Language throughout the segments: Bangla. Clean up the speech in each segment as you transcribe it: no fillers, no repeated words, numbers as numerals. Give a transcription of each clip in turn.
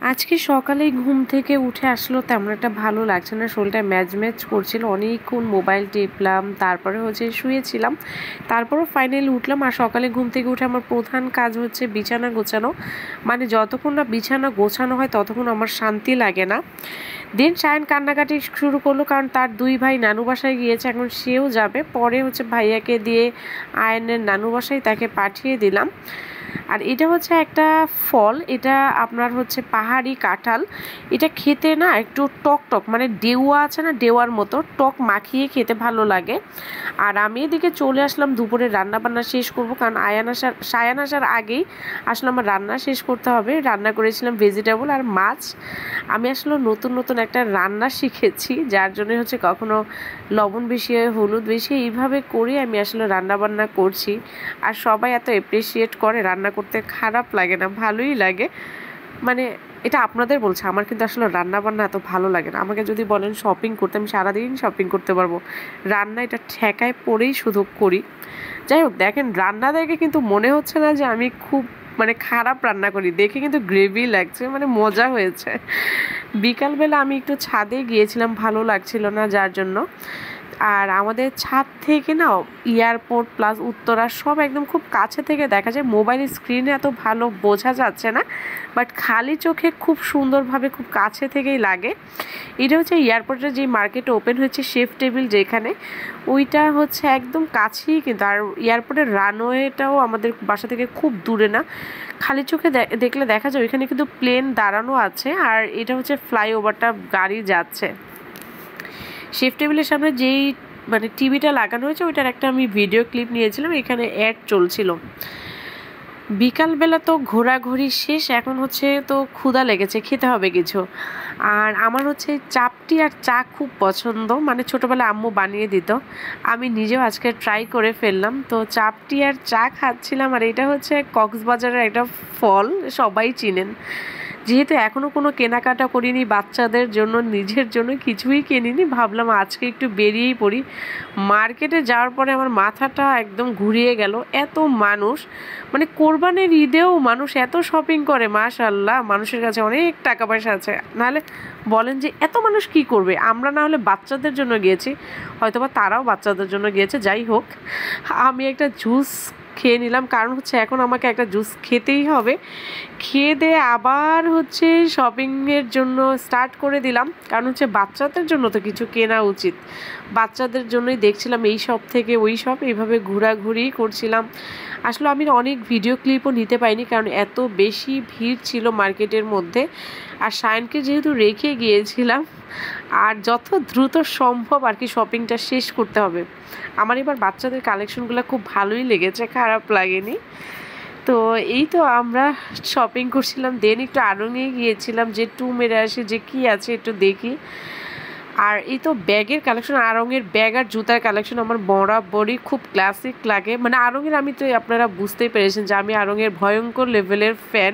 আজকে সকালেই ঘুম থেকে উঠে আসলো, তেমন একটা ভালো লাগছে না, শরীরটা ম্যাজম্যাজ করছিল। অনেকক্ষণ মোবাইল টিপলাম, তারপরে হচ্ছে শুয়েছিলাম, তারপরও ফাইনালি উঠলাম। আর সকালে ঘুম থেকে উঠে আমার প্রধান কাজ হচ্ছে বিছানা গোছানো। মানে যতক্ষণ না বিছানা গোছানো হয় ততক্ষণ আমার শান্তি লাগে না। দেন সায়ন কান্নাকাটি শুরু করলো, কারণ তার দুই ভাই নানু বাসায় গিয়েছে, এখন সেও যাবে। পরে হচ্ছে ভাইয়াকে দিয়ে আয়নের নানু বাসায় তাকে পাঠিয়ে দিলাম। আর এটা হচ্ছে একটা ফল, এটা আপনার হচ্ছে পাহাড়ি কাঁঠাল। এটা খেতে না একটু টক টক, মানে ডেউয়া আছে না, ডেওয়ার মতো টক, মাখিয়ে খেতে ভালো লাগে। আর আমি এদিকে চলে আসলাম দুপুরে রান্না বান্না শেষ করব, কারণ সায়ান আসার আগেই আসলে আমার রান্না শেষ করতে হবে। রান্না করেছিলাম ভেজিটেবল আর মাছ। আমি আসলে নতুন নতুন একটা রান্না শিখেছি, যার জন্য হচ্ছে কখনো লবণ বেশি হয়, হলুদ বেশি, এইভাবে করে আমি আসলে রান্না বান্না করছি। আর সবাই এত এপ্রিসিয়েট করে, রান্না করতে খারাপ লাগে না, ভালোই লাগে। মানে এটা আপনাদের বলছে, আমার কিন্তু আসলে রান্না বান্না এত ভালো লাগে না। আমাকে যদি বলেন শপিং করতে, আমি সারাদিন শপিং করতে পারবো। রান্না এটা ঠেকায় পড়েই শুধু করি। যাই হোক, দেখেন রান্না দেখে কিন্তু মনে হচ্ছে না যে আমি খুব মানে খারাপ রান্না করি, দেখে কিন্তু গ্রেভি লাগছে, মানে মজা হয়েছে। বিকালবেলা আমি একটু ছাদে গিয়েছিলাম, ভালো লাগছিল না যার জন্য। আর আমাদের ছাদ থেকে না এয়ারপোর্ট প্লাস উত্তরা সব একদম খুব কাছে থেকে দেখা যায়। মোবাইল স্ক্রিনে এত ভালো বোঝা যাচ্ছে না, বাট খালি চোখে খুব সুন্দরভাবে খুব কাছে থেকেই লাগে। এটা হচ্ছে এয়ারপোর্টের যে মার্কেট ওপেন হয়েছে শেফ টেবিল যেখানে, ওইটা হচ্ছে একদম কাছেই কিন্তু। আর এয়ারপোর্টের রানওয়েটাও আমাদের বাসা থেকে খুব দূরে না, খালি চোখে দেখলে দেখা যায় ওইখানে কিন্তু প্লেন দাঁড়ানো আছে। আর এটা হচ্ছে ফ্লাইওভারটা গাড়ি যাচ্ছে। শেফ টেবিলের সামনে যেই মানে টিভিটা লাগানো হয়েছে ওইটার একটা আমি ভিডিও ক্লিপ নিয়েছিলাম, এখানে অ্যাড চলছিল। বিকালবেলা তো ঘোরাঘুরি শেষ, এখন হচ্ছে তো ক্ষুধা লেগেছে, খেতে হবে কিছু। আর আমার হচ্ছে চাপটি আর চা খুব পছন্দ, মানে ছোটোবেলায় আম্মু বানিয়ে দিত, আমি নিজেও আজকে ট্রাই করে ফেললাম। তো চাপটি আর চা খাচ্ছিলাম। আর এটা হচ্ছে কক্সবাজারের একটা ফল, সবাই চিনেন। যেহেতু এখনও কোনো কেনাকাটা করিনি বাচ্চাদের জন্য, নিজের জন্য কিছুই কিনিনি, ভাবলাম আজকে একটু বেরিয়েই পড়ি। মার্কেটে যাওয়ার পরে আমার মাথাটা একদম ঘুরিয়ে গেল। এত মানুষ, মানে কোরবানির ঈদেও মানুষ এত শপিং করে, মাশাআল্লাহ, মানুষের কাছে অনেক টাকা পয়সা আছে। নাহলে বলেন যে এত মানুষ কি করবে। আমরা না হলে বাচ্চাদের জন্য গিয়েছি, হয়তোবা তারাও বাচ্চাদের জন্য গিয়েছে। যাই হোক, আমি একটা জুস খেয়ে নিলাম, কারণ হচ্ছে এখন আমাকে একটা জুস খেতেই হবে। খেয়ে দিয়ে আবার হচ্ছে শপিংয়ের জন্য স্টার্ট করে দিলাম, কারণ হচ্ছে বাচ্চাদের জন্য তো কিছু কেনা উচিত। বাচ্চাদের জন্যই দেখছিলাম এই সব থেকে ওই সব, এইভাবে ঘোরাঘুরি করছিলাম। আসলে আমি অনেক ভিডিও ক্লিপও নিতে পাইনি, কারণ এত বেশি ভিড় ছিল মার্কেটের মধ্যে। আর সায়নকে যেহেতু রেখে গিয়েছিলাম, আর যত দ্রুত সম্ভব আর কি শপিংটা শেষ করতে হবে। আমার এবার বাচ্চাদের কালেকশনগুলো খুব ভালোই লেগেছে, খারাপ লাগেনি। তো এই তো আমরা শপিং করছিলাম, দেন একটু আড়ংয়ে গিয়েছিলাম যে টু মেরে আসি যে কি আছে একটু দেখি। আর এই তো ব্যাগের কালেকশন, আড়ংয়ের ব্যাগ আর জুতার কালেকশন আমার বরাবরই খুব ক্লাসিক লাগে। মানে আড়ংয়ের, আমি তো আপনারা বুঝতেই পেরেছেন যে আমি আড়ংয়ের ভয়ঙ্কর লেভেলের ফ্যান।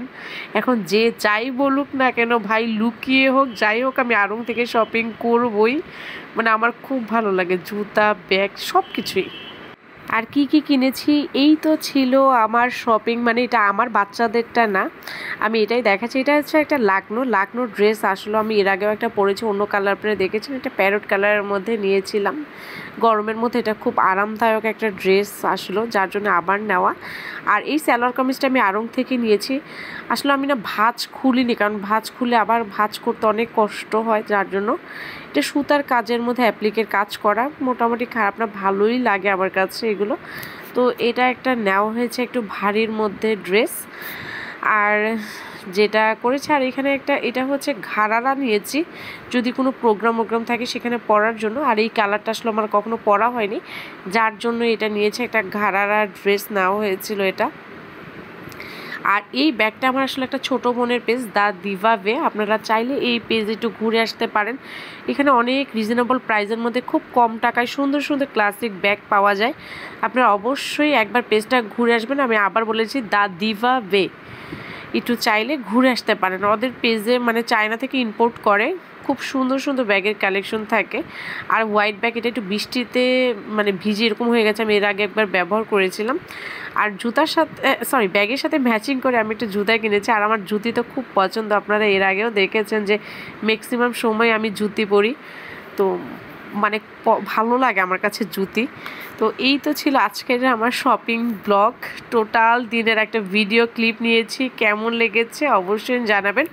এখন যে যাই বলুক না কেন ভাই, লুকিয়ে হোক যাই হোক, আমি আড়ং থেকে শপিং করবই। মানে আমার খুব ভালো লাগে জুতা, ব্যাগ, সব কিছুই। আর কি কি কিনেছি, এই তো ছিল আমার শপিং। মানে এটা আমার বাচ্চাদেরটা না, আমি এটাই দেখাচ্ছি। এটা হচ্ছে একটা লাকনো ড্রেস। আসলে আমি এর আগেও একটা পরেছি, অন্য কালার পরে দেখেছি, এটা প্যারট কালারের মধ্যে নিয়েছিলাম। গরমের মধ্যে এটা খুব আরামদায়ক একটা ড্রেস আসলো, যার জন্য আবার নেওয়া। আর এই সালোয়ার কামিজটা আমি আড়ং থেকে নিয়েছি। আসলে আমি না ভাঁজ খুলিনি, কারণ ভাঁজ খুলে আবার ভাঁজ করতে অনেক কষ্ট হয়, যার জন্য। এটা সুতার কাজের মধ্যে অ্যাপ্লিকের কাজ করা, মোটামুটি খারাপ না, ভালোই লাগে আমার কাছে এগুলো। তো এটা একটা নেওয়া হয়েছে একটু ভারীর মধ্যে ড্রেস। আর যেটা করেছে, আর এখানে একটা, এটা হচ্ছে ঘাড়ারা নিয়েছি, যদি কোনো প্রোগ্রাম থাকে সেখানে পরার জন্য। আর এই কালারটা আসলে আমার কখনো পরা হয়নি, যার জন্য এটা নিয়েছে, একটা ঘাড়ারা ড্রেস নেওয়া হয়েছিল এটা। আর এই ব্যাগটা আমার আসলে একটা ছোটো বোনের পেজ, দ্য দিভা ওয়ে, আপনারা চাইলে এই পেজ একটু ঘুরে আসতে পারেন। এখানে অনেক রিজনেবল প্রাইসের মধ্যে খুব কম টাকায় সুন্দর সুন্দর ক্লাসিক ব্যাগ পাওয়া যায়। আপনারা অবশ্যই একবার পেজটা ঘুরে আসবেন। আমি আবার বলেছি, দ্য দিভা ওয়ে। একটু চাইলে ঘুরে আসতে পারেন। ওদের পেজে মানে চায়না থেকে ইম্পোর্ট করে, খুব সুন্দর সুন্দর ব্যাগের কালেকশন থাকে। আর হোয়াইট ব্যাগ এটা একটু বৃষ্টিতে মানে ভিজে এরকম হয়ে গেছে, আমি এর আগে একবার ব্যবহার করেছিলাম। আর জুতার সাথে ব্যাগের সাথে ম্যাচিং করে আমি একটা জুতা কিনেছি। আর আমার জুতি তো খুব পছন্দ, আপনারা এর আগেও দেখেছেন যে ম্যাক্সিমাম সময় আমি জুতি পরি, তো মানে ভালো লাগে আমার কাছে জুতি। তো এই তো ছিল আজকের আমার শপিং ব্লগ, টোটাল দিনের একটা ভিডিও ক্লিপ নিয়েছি। কেমন লেগেছে অবশ্যই জানাবেন।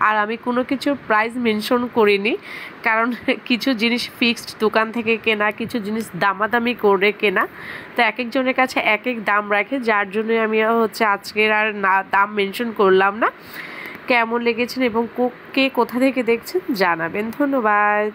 আর আমি কোনো কিছুর প্রাইস মেনশন করিনি, কারণ কিছু জিনিস ফিক্সড দোকান থেকে কেনা, কিছু জিনিস দামাদামি করে কেনা, তো এক একজনের কাছে এক এক দাম রাখে, যার জন্য আমি আজকের আর না দাম মেনশন করলাম না। কেমন লেগেছেন এবং কে কোথা থেকে দেখছেন জানাবেন। ধন্যবাদ।